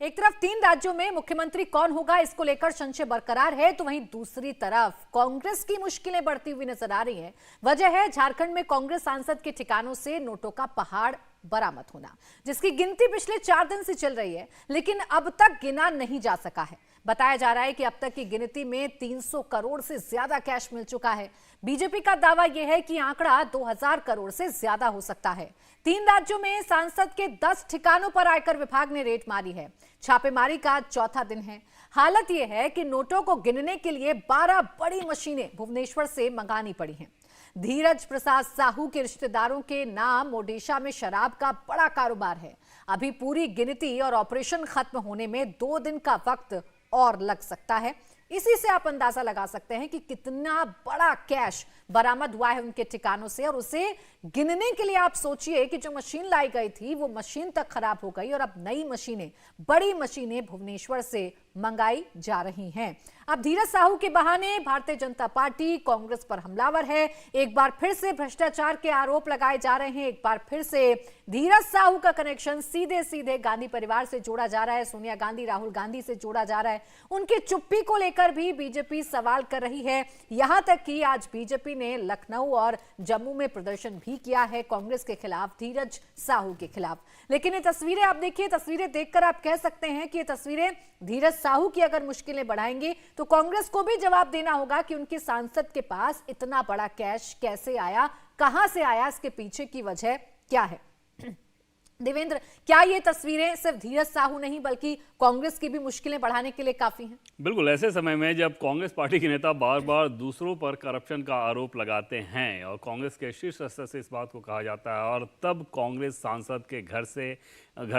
एक तरफ 3 राज्यों में मुख्यमंत्री कौन होगा इसको लेकर संशय बरकरार है, तो वहीं दूसरी तरफ कांग्रेस की मुश्किलें बढ़ती हुई नजर आ रही हैं। वजह है झारखंड में कांग्रेस सांसद के ठिकानों से नोटों का पहाड़ बरामद होना, जिसकी गिनती पिछले 4 दिन से चल रही है, लेकिन अब तक गिना नहीं जा सका है। बताया जा रहा है कि अब तक की गिनती में 300 करोड़ से ज्यादा कैश मिल चुका है। बीजेपी का दावा यह है कि आंकड़ा 2000 करोड़ से ज्यादा हो सकता है। 3 राज्यों में सांसद के 10 ठिकानों पर आयकर विभाग ने रेड मारी है। छापेमारी का चौथा दिन है। हालत यह है कि नोटों को गिनने के लिए 12 बड़ी मशीनें भुवनेश्वर से मंगानी पड़ी हैं। धीरज प्रसाद साहू के रिश्तेदारों के नाम ओडिशा में शराब का बड़ा कारोबार है। अभी पूरी गिनती और ऑपरेशन खत्म होने में 2 दिन का वक्त और लग सकता है। इसी से आप अंदाजा लगा सकते हैं कि कितना बड़ा कैश बरामद हुआ है उनके ठिकानों से, और उसे गिनने के लिए आप सोचिए कि जो मशीन लाई गई थी वो मशीन तक खराब हो गई और अब नई मशीनें, बड़ी मशीनें भुवनेश्वर से मंगाई जा रही हैं। अब धीरज साहू के बहाने भारतीय जनता पार्टी कांग्रेस पर हमलावर है। एक बार फिर से भ्रष्टाचार के आरोप लगाए जा रहे हैं। एक बार फिर से धीरज साहू का कनेक्शन सीधे सीधे गांधी परिवार से जोड़ा जा रहा है, सोनिया गांधी, राहुल गांधी से जोड़ा जा रहा है। उनकी चुप्पी को लेकर भी बीजेपी सवाल कर रही है। यहां तक कि आज बीजेपी ने लखनऊ और जम्मू में प्रदर्शन भी किया है कांग्रेस के खिलाफ, धीरज साहू के खिलाफ। लेकिन ये तस्वीरें आप देखिए, तस्वीरें देखकर आप कह सकते हैं कि ये तस्वीरें धीरज साहू की अगर मुश्किलें बढ़ाएंगी तो कांग्रेस को भी जवाब देना होगा कि उनके सांसद के पास इतना बड़ा कैश कैसे आया, कहां से आया, इसके पीछे की वजह क्या है। देवेंद्र, क्या ये तस्वीरें सिर्फ धीरज साहू नहीं बल्कि कांग्रेस की भी मुश्किलें बढ़ाने के लिए काफी हैं? बिल्कुल, ऐसे समय में जब कांग्रेस पार्टी के नेता बार बार दूसरों पर करप्शन का आरोप लगाते हैं और कांग्रेस के शीर्ष स्तर से इस बात को कहा जाता है, और तब कांग्रेस सांसद के घर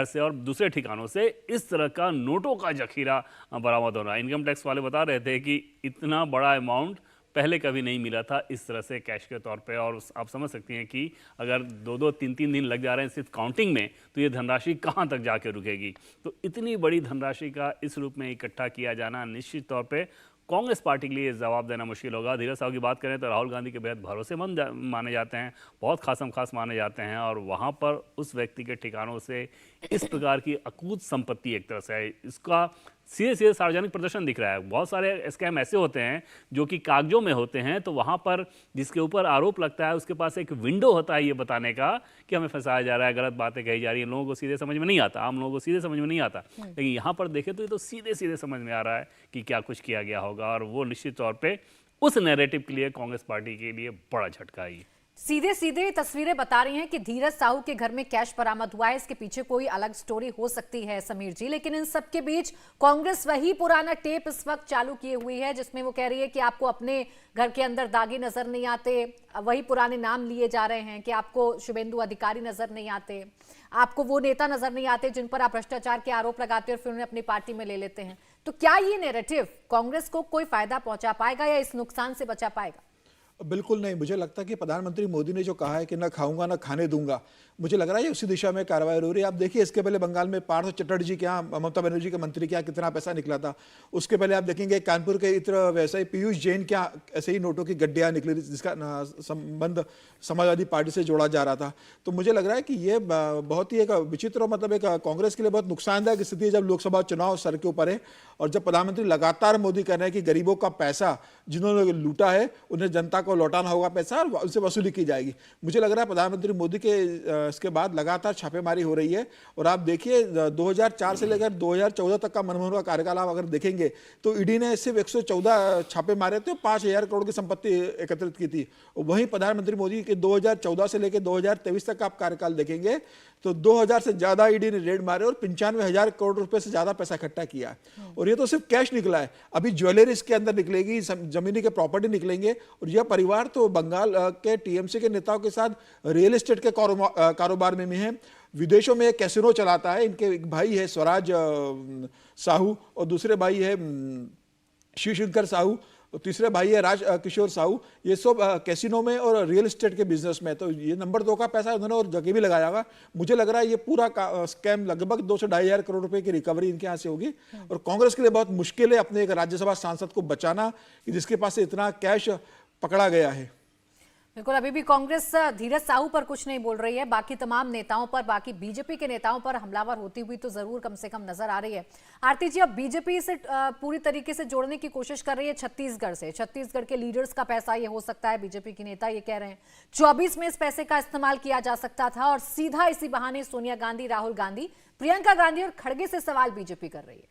से और दूसरे ठिकानों से इस तरह का नोटों का जखीरा बरामद हो रहा है। इनकम टैक्स वाले बता रहे थे कि इतना बड़ा अमाउंट पहले कभी नहीं मिला था इस तरह से कैश के तौर पे, और आप समझ सकती हैं कि अगर 2-2, 3-3 दिन लग जा रहे हैं सिर्फ काउंटिंग में, तो ये धनराशि कहाँ तक जाके रुकेगी। तो इतनी बड़ी धनराशि का इस रूप में इकट्ठा किया जाना निश्चित तौर पे कांग्रेस पार्टी के लिए जवाब देना मुश्किल होगा। धीरज साहू की बात करें तो राहुल गांधी के बेहद भरोसेमंद माने जाते हैं, बहुत खासम खास माने जाते हैं, और वहाँ पर उस व्यक्ति के ठिकानों से इस प्रकार की अकूत संपत्ति एक तरह से है, इसका सीधे सीधे सार्वजनिक प्रदर्शन दिख रहा है। बहुत सारे स्कैम ऐसे होते हैं जो कि कागजों में होते हैं, तो वहाँ पर जिसके ऊपर आरोप लगता है उसके पास एक विंडो होता है ये बताने का कि हमें फंसाया जा रहा है, गलत बातें कही जा रही हैं, लोगों को सीधे समझ में नहीं आता, आम लोगों को सीधे समझ में नहीं आता। लेकिन यहाँ पर देखें तो ये तो सीधे सीधे समझ में आ रहा है कि क्या कुछ किया गया होगा, और वो निश्चित तौर पर उस नैरेटिव के लिए कांग्रेस पार्टी के लिए बड़ा झटका है। सीधे सीधे तस्वीरें बता रही हैं कि धीरज साहू के घर में कैश बरामद हुआ है, इसके पीछे कोई अलग स्टोरी हो सकती है समीर जी। लेकिन इन सब के बीच कांग्रेस वही पुराना टेप इस वक्त चालू किए हुई है जिसमें वो कह रही है कि आपको अपने घर के अंदर दागी नजर नहीं आते, वही पुराने नाम लिए जा रहे हैं कि आपको शुभेंदु अधिकारी नजर नहीं आते, आपको वो नेता नजर नहीं आते जिन पर आप भ्रष्टाचार के आरोप लगाते हैं और फिर उन्हें अपनी पार्टी में ले लेते हैं। तो क्या ये नैरेटिव कांग्रेस को कोई फायदा पहुंचा पाएगा या इस नुकसान से बचा पाएगा? बिल्कुल नहीं। मुझे लगता है कि प्रधानमंत्री मोदी ने जो कहा है कि ना खाऊंगा ना खाने दूंगा, मुझे लग रहा है उसी दिशा में कार्रवाई हो रही है। आप देखिए, इसके पहले बंगाल में पार्थ चटर्जी के यहाँ ममता बनर्जी के मंत्री के यहाँ कितना पैसा निकला था। उसके पहले आप देखेंगे कानपुर के इत्र व्यवसायी पीयूष जैन के यहाँ ऐसे ही नोटों की गड्डियाँ निकली जिसका संबंध समाजवादी पार्टी से जोड़ा जा रहा था। तो मुझे लग रहा है कि ये बहुत ही एक विचित्र, मतलब एक कांग्रेस के लिए बहुत नुकसानदायक स्थिति है जब लोकसभा चुनाव सर के ऊपर है और जब प्रधानमंत्री लगातार मोदी कह रहे हैं कि गरीबों का पैसा जिन्होंने लूटा है उन्हें जनता को लौटाना होगा पैसा और उनसे वसूली की जाएगी। मुझे लग रहा है प्रधानमंत्री मोदी के इसके बाद लगातार छापेमारी हो रही है। और आप देखिए 2004 से लेकर 2014 तक का मनमोहन का कार्यकाल आप अगर देखेंगे तो ईडी ने सिर्फ 114 छापे मारे थे, 5000 करोड़ की संपत्ति एकत्रित की थी। वहीं प्रधानमंत्री मोदी के 2014 से लेकर 2023 तक का आप कार्यकाल देखेंगे तो 2000 से ज्यादा ईडी ने रेड मारे और 95,000 करोड़ रुपए से ज्यादा पैसा इकट्ठा किया। और ये तो सिर्फ कैश निकला है, अभी ज्वेलरी इसके अंदर निकलेगी, जमीनी के प्रॉपर्टी निकलेंगे। और यह परिवार तो बंगाल के टीएमसी के नेताओं के साथ रियल एस्टेट के कारोबार में भी है, विदेशों में एक कैसीनो चलाता है। इनके एक भाई है स्वराज साहू और दूसरे भाई है शिवशंकर साहू, तीसरे भाई है राज किशोर साहू। ये सब कैसीनो में और रियल एस्टेट के बिजनेस में, तो ये नंबर 2 का पैसा उन्होंने और जगह भी लगाया होगा। मुझे लग रहा है ये पूरा स्कैम लगभग 2 से 2,500 करोड़ रुपए की रिकवरी इनके यहाँ से होगी। और कांग्रेस के लिए बहुत मुश्किल है अपने एक राज्यसभा सांसद को बचाना जिसके पास से इतना कैश पकड़ा गया है। बिल्कुल, अभी भी कांग्रेस धीरज साहू पर कुछ नहीं बोल रही है, बाकी तमाम नेताओं पर, बाकी बीजेपी के नेताओं पर हमलावर होती हुई तो जरूर कम से कम नजर आ रही है। आरती जी, अब बीजेपी से पूरी तरीके से जोड़ने की कोशिश कर रही है छत्तीसगढ़ से। छत्तीसगढ़ के लीडर्स का पैसा ये हो सकता है, बीजेपी के नेता ये कह रहे हैं 24 में इस पैसे का इस्तेमाल किया जा सकता था और सीधा इसी बहाने सोनिया गांधी, राहुल गांधी, प्रियंका गांधी और खड़गे से सवाल बीजेपी कर रही है।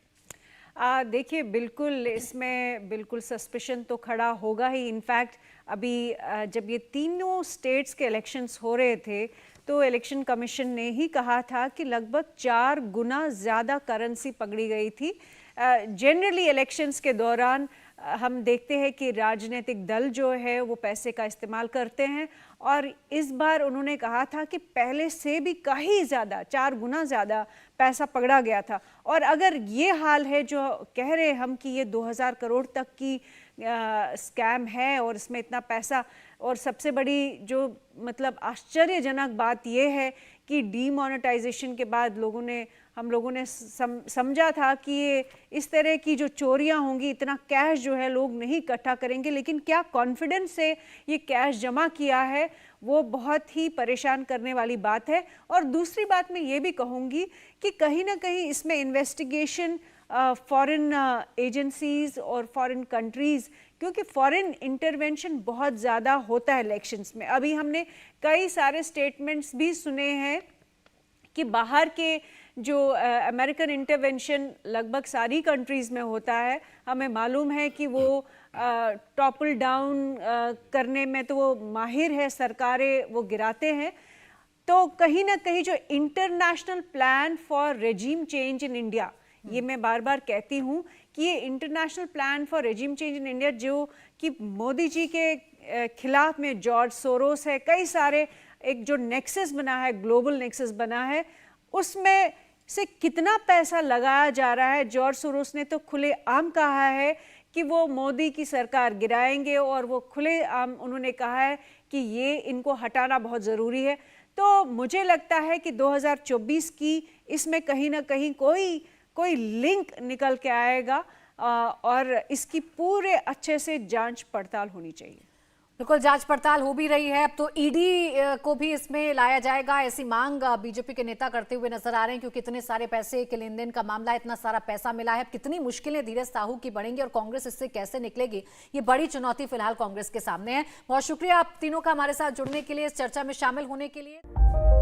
देखिए, बिल्कुल इसमें बिल्कुल सस्पिशन तो खड़ा होगा ही। इनफैक्ट अभी जब ये तीनों स्टेट्स के इलेक्शंस हो रहे थे तो इलेक्शन कमीशन ने ही कहा था कि लगभग 4 गुना ज़्यादा करेंसी पकड़ी गई थी। जनरली इलेक्शंस के दौरान हम देखते हैं कि राजनीतिक दल जो है वो पैसे का इस्तेमाल करते हैं, और इस बार उन्होंने कहा था कि पहले से भी कहीं ज़्यादा, 4 गुना ज़्यादा पैसा पकड़ा गया था। और अगर ये हाल है जो कह रहे हम कि ये 2000 करोड़ तक की स्कैम है और इसमें इतना पैसा, और सबसे बड़ी जो मतलब आश्चर्यजनक बात ये है कि डीमोनेटाइजेशन के बाद हम लोगों ने समझा था कि ये इस तरह की जो चोरियां होंगी, इतना कैश जो है लोग नहीं इकट्ठा करेंगे, लेकिन क्या कॉन्फिडेंस से ये कैश जमा किया है, वो बहुत ही परेशान करने वाली बात है। और दूसरी बात मैं ये भी कहूँगी कि कहीं ना कहीं इसमें इन्वेस्टिगेशन फॉरेन एजेंसीज और फॉरेन कंट्रीज़, क्योंकि फॉरेन इंटरवेंशन बहुत ज़्यादा होता है इलेक्शंस में। अभी हमने कई सारे स्टेटमेंट्स भी सुने हैं कि बाहर के जो अमेरिकन इंटरवेंशन लगभग सारी कंट्रीज़ में होता है। हमें मालूम है कि वो टॉपल डाउन करने में तो वो माहिर है, सरकारें वो गिराते हैं। तो कहीं ना कहीं जो international plan for regime change in India, ये मैं बार बार कहती हूँ कि ये international plan for regime change in India जो कि मोदी जी के खिलाफ में जॉर्ज सोरोस है, कई सारे एक जो नेक्सस बना है, ग्लोबल नेक्सस बना है, उसमें से कितना पैसा लगाया जा रहा है। जॉर्ज सोरोस ने तो खुले आम कहा है कि वो मोदी की सरकार गिराएंगे, और वो खुले आम उन्होंने कहा है कि ये इनको हटाना बहुत ज़रूरी है। तो मुझे लगता है कि 2024 की इसमें कहीं ना कहीं कोई लिंक निकल के आएगा, और इसकी पूरे अच्छे से जांच पड़ताल होनी चाहिए। बिल्कुल, जांच पड़ताल हो भी रही है। अब तो ईडी को भी इसमें लाया जाएगा, ऐसी मांग बीजेपी के नेता करते हुए नजर आ रहे हैं, क्योंकि इतने सारे पैसे के लेन देन का मामला है, इतना सारा पैसा मिला है। कितनी मुश्किलें धीरज साहू की बढ़ेंगी और कांग्रेस इससे कैसे निकलेगी, ये बड़ी चुनौती फिलहाल कांग्रेस के सामने है। बहुत शुक्रिया आप तीनों का हमारे साथ जुड़ने के लिए, इस चर्चा में शामिल होने के लिए।